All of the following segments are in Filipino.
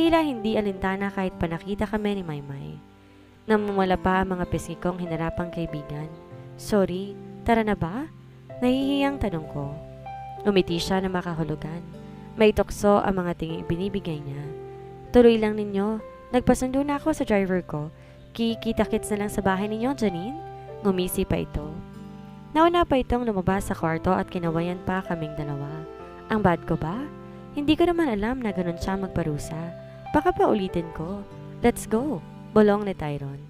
Tila hindi alintana kahit pa nakita kami ni Maymay. Namumula pa ang mga pisngi kong hinarapang kaibigan. Sorry, tara na ba? Nahihiyang tanong ko. Umiti siya na makahulugan. May tukso ang mga tinging binibigay niya. Tuloy lang ninyo. Nagpasundo na ako sa driver ko. Kikita-kits na lang sa bahay ninyo, Janine? Ngumisi pa ito. Nauna pa itong lumabas sa kwarto at kinawayan pa kaming dalawa. Ang bad ko ba? Hindi ko naman alam na ganun siya magparusa. Baka pa ulitin ko. Let's go, bulong ni Tyron.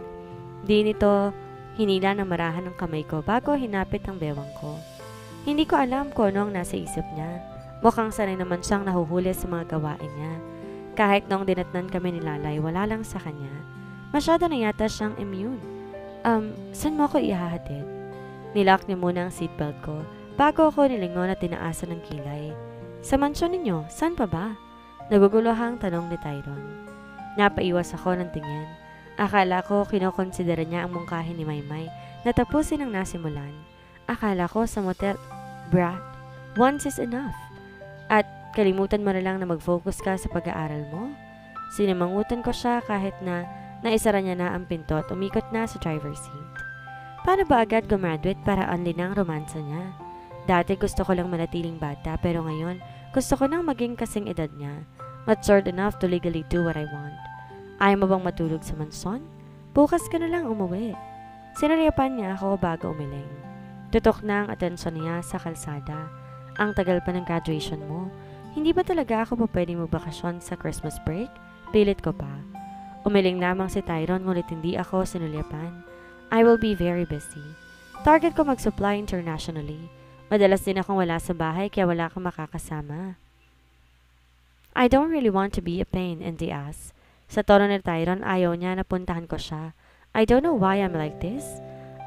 Di nito hinila ng marahan ng kamay ko bago hinapit ang bewang ko. Hindi ko alam kung ano ang nasa isip niya. Mukhang sanay naman siyang nahuhuli sa mga gawain niya. Kahit nung dinatnan kami ni Lalay, wala lang sa kanya. Masyado na yata siyang immune. Saan mo ako ihahatid? Nilock niya muna ang seatbelt ko bago ako nilingon at tinaasan ng kilay. Sa mansyon ninyo, saan pa ba? Naguguluhang tanong ni Tyron. Napaiwas ako ng tingin. Akala ko kinokonsidera niya ang mungkahin ni Maymay na tapusin ang nasimulan. Akala ko sa motel, brat, once is enough. At kalimutan mo na lang na mag-focus ka sa pag-aaral mo. Sinimangutan ko siya kahit na naisara niya na ang pinto at umikot na sa driver's seat. Paano ba agad gumraduate para only ng romansa niya? Dati gusto ko lang manatiling bata pero ngayon gusto ko nang maging kasing edad niya. Matured enough to legally do what I want. Ayaw mo bang matulog sa manson? Bukas ka na lang umuwi. Sinalipan niya ako bago umiling. Tutok na ang atensyon niya sa kalsada. Ang tagal pa ng graduation mo. Hindi ba talaga ako pa pwedeng magbakasyon sa Christmas break? Pilit ko pa. Umiling lamang si Tyron ngunit hindi ako sinulyapan. I will be very busy. Target ko mag-supply internationally. Madalas din akong wala sa bahay kaya wala akong makakasama. I don't really want to be a pain in the ass. Sa tono ni Tyron, ayaw niya na puntahan ko siya. I don't know why I'm like this.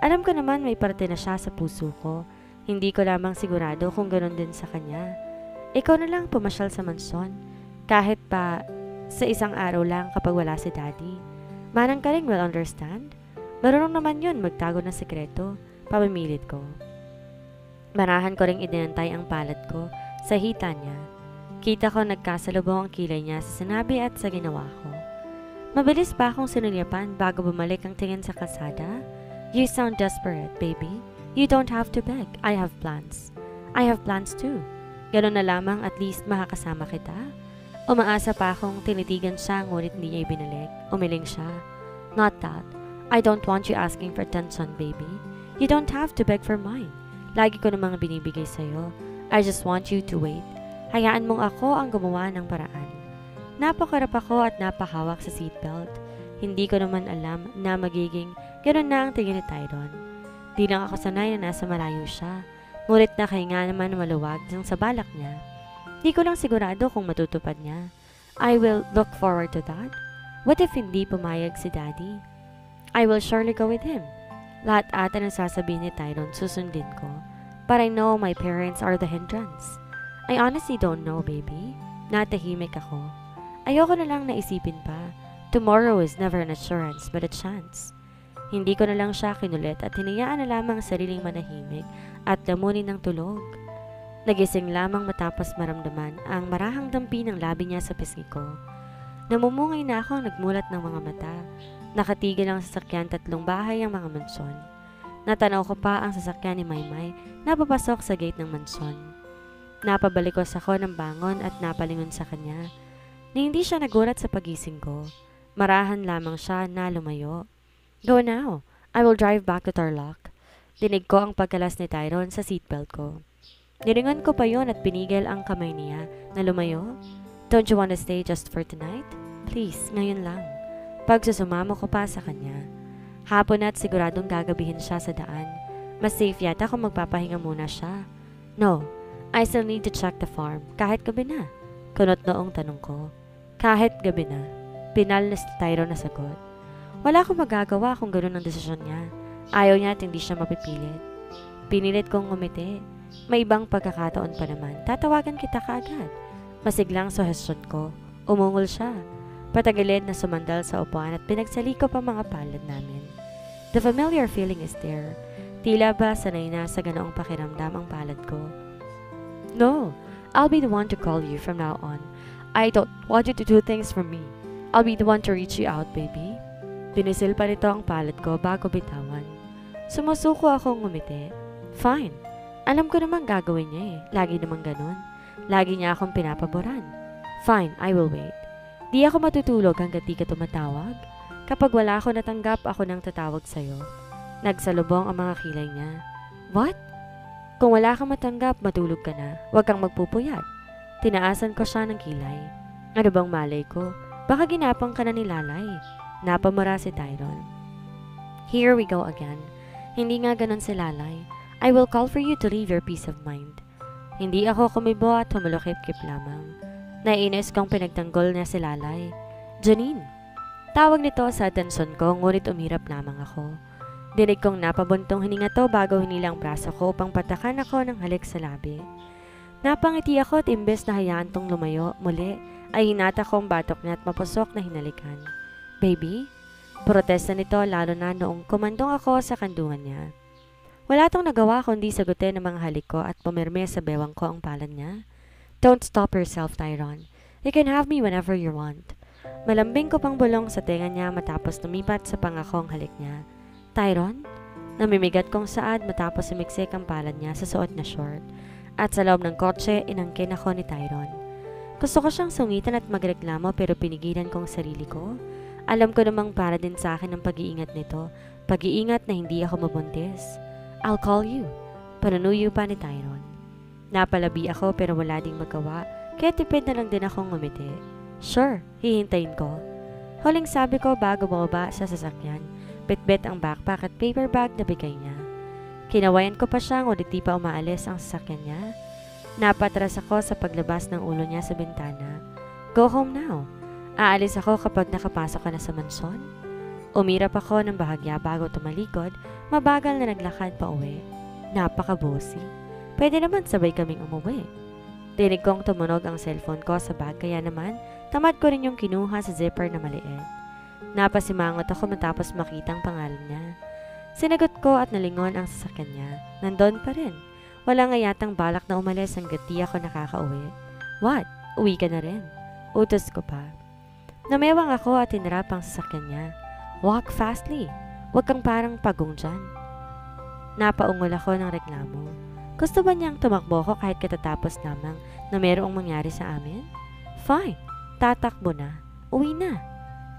Alam ko naman may parte na siya sa puso ko. Hindi ko lamang sigurado kung ganoon din sa kanya. Ikaw na lang pumasyal sa mansion. Kahit pa sa isang araw lang kapag wala si Daddy. Manang ka rin will understand. Marunong naman yun magtago ng sekreto. Pamimilit ko. Marahan ko ring idinantay ang palad ko sa hita niya. Kita ko nagkasalubong ang kilay niya sa sinabi at sa ginawa ko. Mabilis pa akong sinulyapan bago bumalik ang tingin sa kalsada. You sound desperate, baby. You don't have to beg. I have plans. I have plans too. Ganon na lamang at least makakasama kita. Umaasa pa akong tinitigan siya ngunit hindi niya ibinalik. Umiling siya. Not that. I don't want you asking for attention, baby. You don't have to beg for mine. Lagi ko namang binibigay sa'yo. I just want you to wait. Hayaan mong ako ang gumawa ng paraan. Napakarap ako at napahawak sa seatbelt. Hindi ko naman alam na magiging ganon na ang tingin ni Tyron. Di lang ako sanay na nasa malayo siya. Ngunit nakahinga naman maluwag sa balak niya. Di ko lang sigurado kung matutupad niya. I will look forward to that. What if hindi pumayag si Daddy? I will surely go with him. Lahat ata ng sasabihin ni Tyron susundin ko. But I know my parents are the hindrance. I honestly don't know, baby. Natahimik ako. Ayoko na lang naisipin pa. Tomorrow is never an assurance but a chance. Hindi ko na lang siya kinulit at hinayaan na lamang ang sariling manahimik at lamunin ng tulog. Nagising lamang matapos maramdaman ang marahang dampi ng labi niya sa pisngi ko. Namumungay na akong nagmulat ng mga mata. Nakatigil ang sasakyan 3 bahay ang mga mansyon. Natanaw ko pa ang sasakyan ni Maymay na papasok sa gate ng mansyon. Napabalikos ako ng bangon at napalingon sa kanya. Ni hindi siya nagulat sa pagising ko. Marahan lamang siya na lumayo. Go now. I will drive back to Tarlac. Dinig ko ang pagkalas ni Tyron sa seatbelt ko. Nilingon ko pa yon at pinigil ang kamay niya na lumayo. Don't you want to stay just for tonight? Please, ngayon lang. Pagsusumamo ko pa sa kanya. Hapon at siguradong gagabihin siya sa daan. Mas safe yata kung magpapahinga muna siya. No, I still need to check the farm. Kahit gabi na. Kunot noong tanong ko. Kahit gabi na. Pinal na si Tyron na sagot. Wala akong magagawa kung gano'n ang desisyon niya. Ayaw niya at hindi siya mapipilit. Pinilit kong ngumiti. May ibang pagkakataon pa naman. Tatawagan kita kaagad. Masiglang suhestyon ko. Umungol siya. Patagilid na sumandal sa upuan at pinagsaliko pa mga palad namin. The familiar feeling is there. Tila ba sanay na sa ganoong pakiramdam ang palad ko. No, I'll be the one to call you from now on. I don't want you to do things for me. I'll be the one to reach you out, baby. Pinisil pa nito ang palad ko bago bitawan. Sumusuko akong ngumiti. Fine. Alam ko namang gagawin niya eh. Lagi namang ganun. Lagi niya akong pinapaboran. Fine, I will wait. Di ako matutulog hanggat di ka tumatawag. Kapag wala ako natanggap, ako nang tatawag sa'yo. Nagsalubong ang mga kilay niya. What? Kung wala kang matanggap, matulog ka na. Huwag kang magpupuyat. Tinaasan ko siya ng kilay. Ano bang malay ko? Baka ginapang ka na ni Lalay. Napamura si Tyron. Here we go again. Hindi nga ganun si Lalay. I will call for you to leave your peace of mind. Hindi ako kumibo at humulukip-kip lamang. Nainis kong pinagtanggol niya si Lalay. Janine! Tawag nito sa atensyon ko, ngunit umirap lamang ako. Dinig kong napabuntong hininga to bago hinilang braso ko upang patakan ako ng halik sa labi. Napangiti ako at imbes na hayaan tong lumayo, muli ay hinata kong batok niya at mapusok na hinalikan. Baby? Protesta nito lalo na noong kumandong ako sa kandungan niya. Wala tong nagawa kundi sagutin ang mga halik ko at pumirme sa bewang ko ang palad niya. Don't stop yourself, Tyron. You can have me whenever you want. Malambing ko pang bulong sa tenga niya matapos lumipat sa pangakong halik niya. Tyron? Namimigat kong saad matapos sumiksik ang palad niya sa suot na short. At sa loob ng kotse, inangkin ako ni Tyron. Gusto ko siyang sungitan at magreklamo pero pinigilan kong sarili ko. Alam ko namang para din sa akin ang pag-iingat nito. Pag-iingat na hindi ako mabuntis. I'll call you. Panunuyo pa ni Tyron. Napalabi ako pero wala ding magawa, kaya tipid na lang din akong ngumiti. Sure, hihintayin ko. Huling sabi ko bago bumaba sa sasakyan, bitbit ang backpack at paper bag na bigay niya. Kinawayan ko pa siya ngunit di pa umaalis ang sasakyan niya. Napatras ako sa paglabas ng ulo niya sa bintana. Go home now. Aalis ako kapag nakapasok ka na sa mansyon. Umirap ako ng bahagya bago tumalikod, mabagal na naglakad pa uwi. Napaka-bossy. Pwede naman sabay kaming umuwi. Dinig kong tumunog ang cellphone ko sa bag kaya naman tamad ko rin yung kinuha sa zipper na maliit. Napasimangot ako matapos makita ang pangalan niya. Sinagot ko at nalingon ang sasakyan niya. Nandun pa rin. Wala nga yatang balak na umalis hanggat di ako nakakauwi. What? Uwi ka na rin? Utos ko pa. Namewang ako at tinrap ang sasakyan niya. Walk fastly. Huwag kang parang pagong dyan. Napaungol ako ng reklamo. Gusto ba niyang tumakbo ko kahit katatapos lamang na mayroong mangyari sa amin? Fine. Tatakbo na. Uwi na.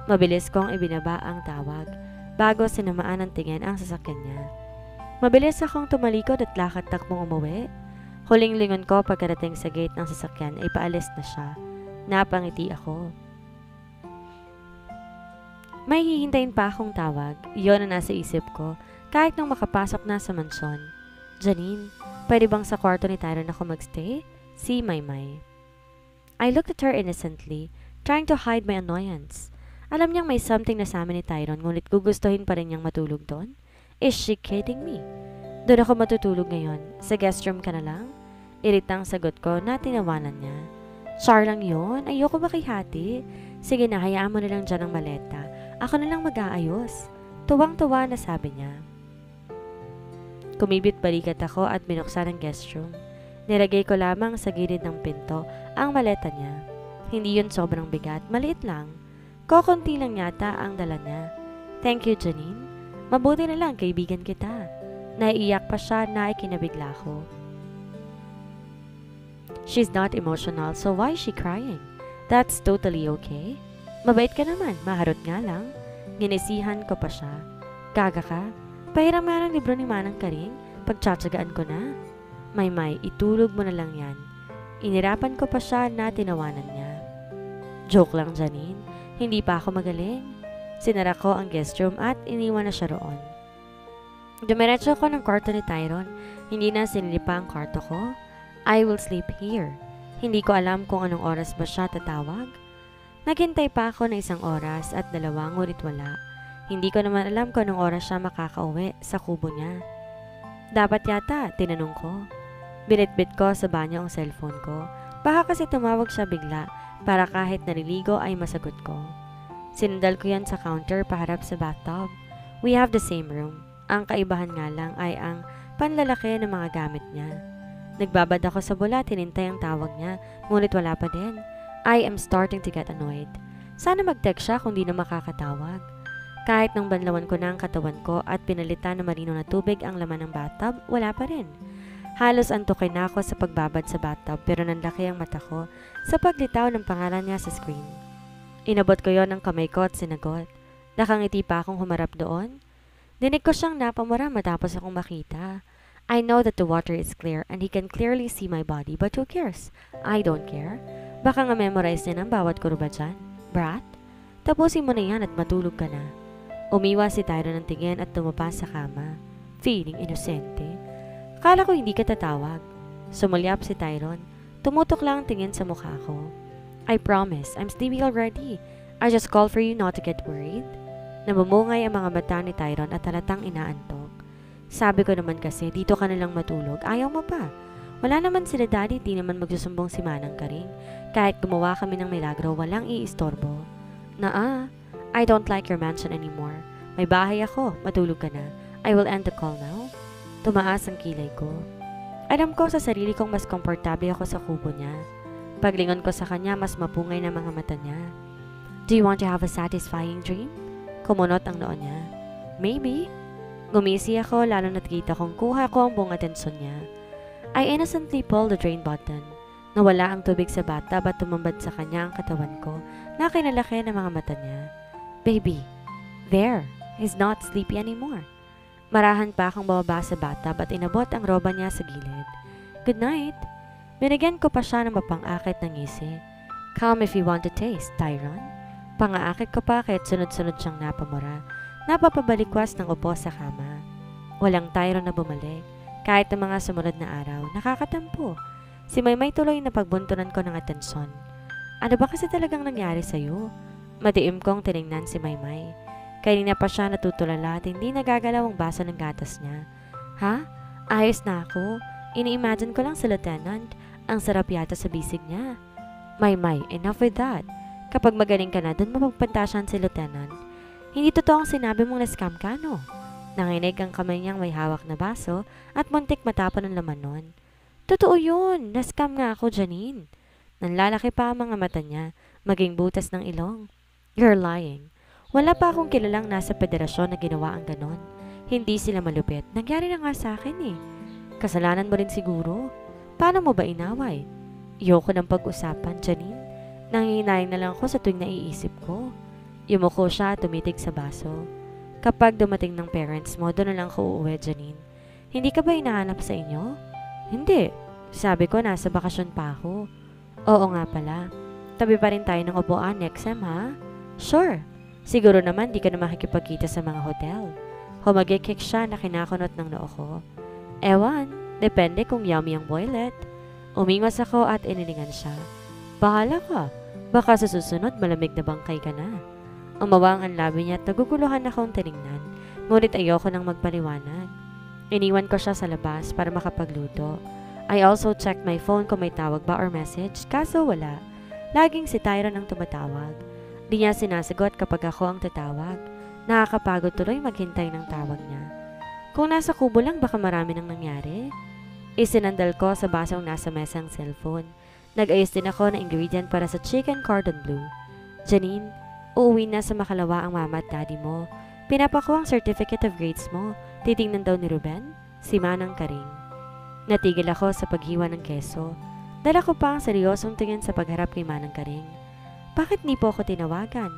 Mabilis kong ibinaba ang tawag bago sinamaan ng tingin ang sasakyan niya. Mabilis akong tumalikod at lakad takbong umuwi. Huling lingon ko pagkarating sa gate ng sasakyan ay paalis na siya. Napangiti ako. May hihintayin pa akong tawag. Iyon ang nasa isip ko kahit nung makapasok na sa mansyon. Janine, pwede bang sa kwarto ni Tyron ako magstay? Si Maymay. I looked at her innocently, trying to hide my annoyance. Alam niyang may something na sa amin ni Tyron ngunit gugustuhin pa rin niyang matulog doon? Is she kidding me? Doon ako matutulog ngayon. Sa guest room ka na lang? Iritang sagot ko na tinawanan niya. Char lang yun. Ayoko makihati. Sige na, hayaan mo na lang dyan ang maleta. Ako na lang mag-aayos. Tuwang-tuwa na sabi niya. Kumibit balikat ako at binuksan ang guest room. Nilagay ko lamang sa gilid ng pinto ang maleta niya. Hindi yun sobrang bigat, maliit lang. Kokonti lang yata ang dala niya. Thank you, Janine. Mabuti na lang, kaibigan kita. Naiiyak pa siya na ikinabigla ko. She's not emotional, so why is she crying? That's totally okay. Mabait ka naman, maharot nga lang. Ginisihan ko pa siya. Gaga ka? Pahiram nga ng libro ni Manang Karing, pagtsatsagaan ko na. Maymay, itulog mo na lang yan. Inirapan ko pa siya na tinawanan niya. Joke lang, Janine. Hindi pa ako magaling. Sinara ko ang guest room at iniwan na siya roon. Dumiretso ko ng kwarto ni Tyron. Hindi na sinilipa ang kwarto ko. I will sleep here. Hindi ko alam kung anong oras ba siya tatawag. Naghintay pa ako ng 1 oras at 2 ngunit wala. Hindi ko naman alam kung anong oras siya makakauwi sa kubo niya. Dapat yata, tinanong ko. Binitbit ko sa banyo ang cellphone ko. Baka kasi tumawag siya bigla para kahit naliligo ay masagot ko. Sinundal ko yan sa counter paharap sa bathtub. We have the same room. Ang kaibahan nga lang ay ang panlalaki ng mga gamit niya. Nagbabad ako sa bula, tinintay ang tawag niya, ngunit wala pa din. I am starting to get annoyed. Sana mag-text siya kung di na makakatawag. Kahit nang banlawan ko na ang katawan ko at pinalitan ng marino na tubig ang laman ng bathtub, wala pa rin. Halos antukin na ako sa pagbabad sa bathtub pero nanlaki ang mata ko sa paglitaw ng pangalan niya sa screen. Inabot ko yon ng kamay ko at sinagot. Nakangiti pa akong humarap doon. Dinig ko siyang napamura matapos akong makita. I know that the water is clear and he can clearly see my body, but who cares? I don't care. Baka nga memorize niya ng bawat kurba dyan. Brat, tapusin mo na yan at matulog ka na. Umiwas si Tyron ng tingin at tumapa sa kama. Feeling inosente. Akala ko hindi ka tatawag. Sumulyap si Tyron. Tumutok lang ang tingin sa mukha ko. I promise, I'm sleepy already. I just called for you not to get worried. Namumungay ang mga mata ni Tyron at halatang inaantok. Sabi ko naman kasi, dito ka na lang matulog. Ayaw mo pa. Wala naman sila daddy, di naman magsusumbong si Manang Karing. Kahit gumawa kami ng milagro, walang iistorbo. I don't like your mansion anymore. May bahay ako, matulog ka na. I will end the call now. Tumaas ang kilay ko. Alam ko sa sarili kong mas komportable ako sa kubo niya. Paglingon ko sa kanya, mas mapungay na mga mata niya. Do you want to have a satisfying dream? Kumunot ang noon niya. Maybe. Gumisi ako lalo na't kita kong kuha ko ang buong atensyon niya. I innocently pulled the drain button. Nawala ang tubig sa bathtub at tumambad sa kanya ang katawan ko na kinalaki ng mga mata niya. Baby, there, he's not sleepy anymore. Marahan pa akong bababa sa bathtub at inabot ang roba niya sa gilid. Good night. Binigyan ko pa siya ng mapang-akit ng ngisi. Come if you want to taste, Tyron. Pang-aakit ko pa kahit sunod-sunod siyang napamura. Napapabalikwas ng upo sa kama. Walang Tyron na bumalik. Kahit ng mga sumunod na araw, nakakatampo. Si Maymay tuloy na pagbuntunan ko ng atensyon. Ano ba kasi talagang nangyari sa'yo? Matiim kong tinignan si Maymay. Kanina pa siya natutulala at hindi nagagalaw ang baso ng gatas niya. Ha? Ayos na ako. Ini-imagine ko lang si Lieutenant. Ang sarap yata sa bisig niya. Maymay, enough with that. Kapag magaling ka na, doon mapagpantasyan si Lieutenant. Hindi totoo ang sinabi mong na-scam ka, no? Nanginig ang kamay niyang may hawak na baso at muntik matapon ng laman nun. Totoo yun! Na-scam nga ako, Janine. Nanlalaki pa ang mga mata niya, maging butas ng ilong. You're lying. Wala pa akong kilalang nasa federasyon na ginawa ang ganon. Hindi sila malupit. Nangyari na nga sa akin eh. Kasalanan mo rin siguro. Paano mo ba inaway? Iyoko ng pag-usapan, Janine. Nangihinayang na lang ako sa tuwing naiisip ko. Yumuko siya at tumitig sa baso. Kapag dumating ng parents mo, doon na lang ko uuwi, Janine. Hindi ka ba hinahanap sa inyo? Hindi. Sabi ko, nasa bakasyon pa ako. Oo nga pala. Tabi pa rin tayo ng upuan next sem, ha? Sure. Siguro naman di ka na makikipagkita sa mga hotel. Humagikik siya na kinakunot ng noo ko. Ewan, depende kung yummy ang boylet. Umingos ako at inilingan siya. Bahala ka. Baka sa susunod malamig na bangkay ka na. Umawang ang labi niya at naguguluhan akong tinignan. Ngunit ayoko nang magpaliwanag. Iniwan ko siya sa labas para makapagluto. I also checked my phone kung may tawag ba or message, kaso wala. Laging si Tyron ang tumatawag. Di niya sinasagot kapag ako ang tatawag. Nakakapagod tuloy maghintay ng tawag niya. Kung nasa kubo lang baka marami nang nangyari. Isinandal ko sa basong nasa mesa ang cellphone. Nag-ayos din ako ng ingredient para sa chicken cordon bleu. Janine, uuwi na sa Makalawa ang mama at daddy mo. Pinapako ang certificate of grades mo. Titingnan daw ni Ruben, si Manang Karing. Natigil ako sa paghiwa ng keso. Dala ko pa ang seryosong tingin sa pagharap kay Manang Karing. Bakit ni po ako tinawagan?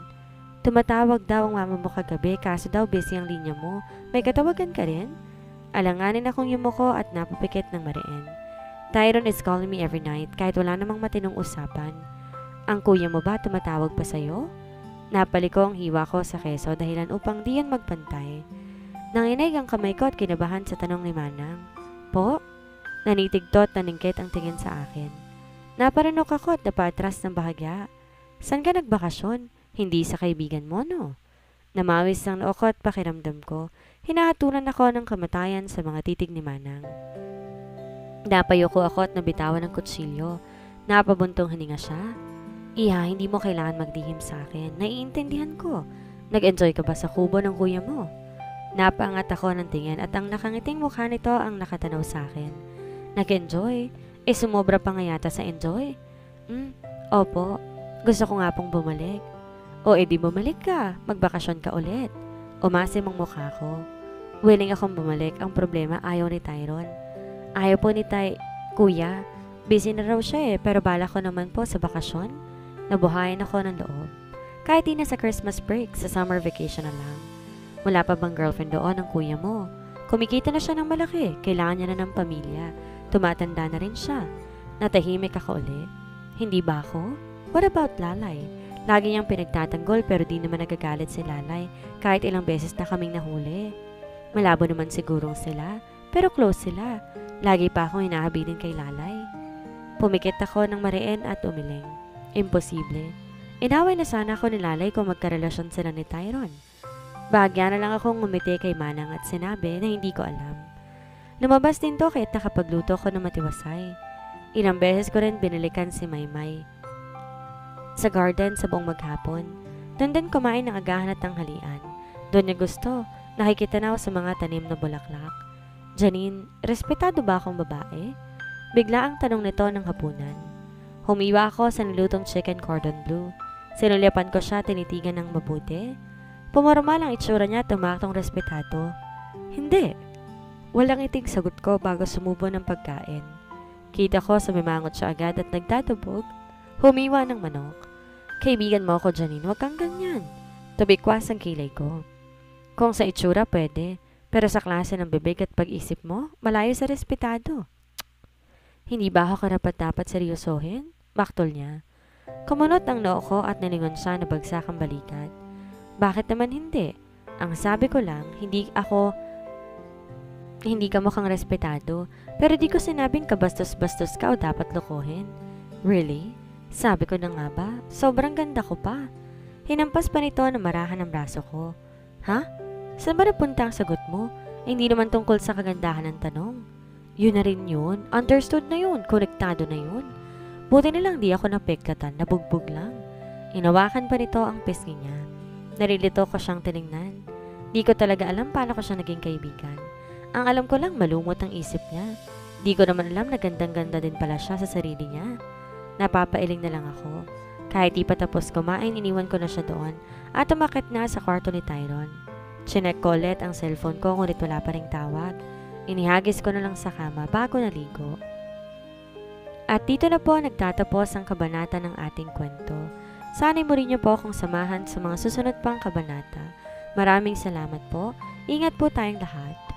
Tumatawag daw ang mama mo kagabi kaso daw busy ang linya mo. May katawagan ka rin? Alanganin akong yumuko at napapikit ng mariin. Tyron is calling me every night kahit wala namang matinong usapan. Ang kuya mo ba tumatawag pa sa'yo? Napaliko ang hiwa ko sa keso dahilan upang di yan magpantay. Nanginig ang kamay ko at kinabahan sa tanong ni Manang. Po? Nanitigtot na ningkit ang tingin sa akin. Naparanok ako at napatras ng bahagya. San ka nagbakasyon? Hindi sa kaibigan mo, no? Namawis ang noo ko at pakiramdam ko. Hinahatulan ako ng kamatayan sa mga titig ni Manang. Napayuko ako at nabitawan ng kutsilyo. Napabuntong hininga siya. Iha, hindi mo kailangan maglihim sa akin. Naiintindihan ko. Nag-enjoy ka ba sa kubo ng kuya mo? Napaangat ako ng tingin at ang nakangiting mukha nito ang nakatanaw sa akin. Nag-enjoy? Sumobra pa nga yata sa enjoy? Opo. Gusto ko nga pong bumalik. O edi bumalik ka, magbakasyon ka ulit. Umasim ang mukha ko. Willing akong bumalik, ang problema ayaw ni Tyron. Ayaw po ni Kuya, busy na raw siya pero bala ko naman po sa bakasyon. Nabuhayan ako ng loob. Kahit di na sa Christmas break, sa summer vacation na lang. Wala pa bang girlfriend doon ng kuya mo? Kumikita na siya ng malaki, kailangan niya na ng pamilya. Tumatanda na rin siya. Natahimik ako ulit. Hindi ba ako? What about Lalay? Lagi niyang pinagtatanggol pero di naman nagagalit si Lalay kahit ilang beses na kaming nahuli. Malabo naman sigurong sila, pero close sila. Lagi pa akong hinahabilin kay Lalay. Pumikit ako ng mariin at umiling. Imposible. Inaway na sana ako ni Lalay kung magkarelasyon sila ni Tyron. Bahagya na lang akong ngumiti kay Manang at sinabi na hindi ko alam. Lumabas din to kahit nakapagluto ko ng matiwasay. Ilang beses ko rin binalikan si Maymay sa garden sa buong maghapon. Doon din kumain ng agahan at tanghalian. Doon niya gusto, nakikita na ako sa mga tanim na bulaklak. Janine, respetado ba akong babae? Bigla ang tanong nito ng hapunan. Humiwa ako sa nilutong chicken cordon bleu. Sinulyapan ko siya, tinitigan ng mabuti. Pumarma lang itsura niya, tumaktong respetado. Hindi. Walang itig sagot ko bago sumubo ng pagkain. Kita ko sa mimangot siya agad at nagdadubog. Humiwa ng manok. Kaibigan mo ako, Janine, huwag kang ganyan. Tubikwas ang kilay ko. Kung sa itsura pwede, pero sa klase ng bibig at pag-isip mo, malayo sa respetado. Hindi ba ako karapat-dapat seryosohin? Baktol niya. Kumunot ang noo ko at nalingon siya na bagsak ang balikat. Bakit naman hindi? Ang sabi ko lang, hindi ka mukhang respetado, pero di ko sinabing kabastos-bastos ka o dapat lokohin. Really? Sabi ko na nga ba, sobrang ganda ko pa. Hinampas pa nito na marahan ang braso ko. Ha? Saan ba napunta ang sagot mo? Hindi naman tungkol sa kagandahan ng tanong. Yun na rin yun. Understood na yun. Konektado na yun. Buti na lang di ako napekatan. Nabugbog lang. Inawakan pa nito ang pisngi niya. Narilito ko siyang tiningnan. Di ko talaga alam paano ko siya naging kaibigan. Ang alam ko lang malumot ang isip niya. Di ko naman alam na gandang-ganda din pala siya sa sarili niya. Napapailing na lang ako. Kahit di pa tapos kumain, iniwan ko na siya doon at umakit na sa kwarto ni Tyron. Chinek ko ulit ang cellphone ko ngunit wala pa ring tawag. Inihagis ko na lang sa kama bago naligo. At dito na po nagtatapos ang kabanata ng ating kwento. Sana'y muli niyo po akong samahan sa mga susunod pang kabanata. Maraming salamat po. Ingat po tayong lahat.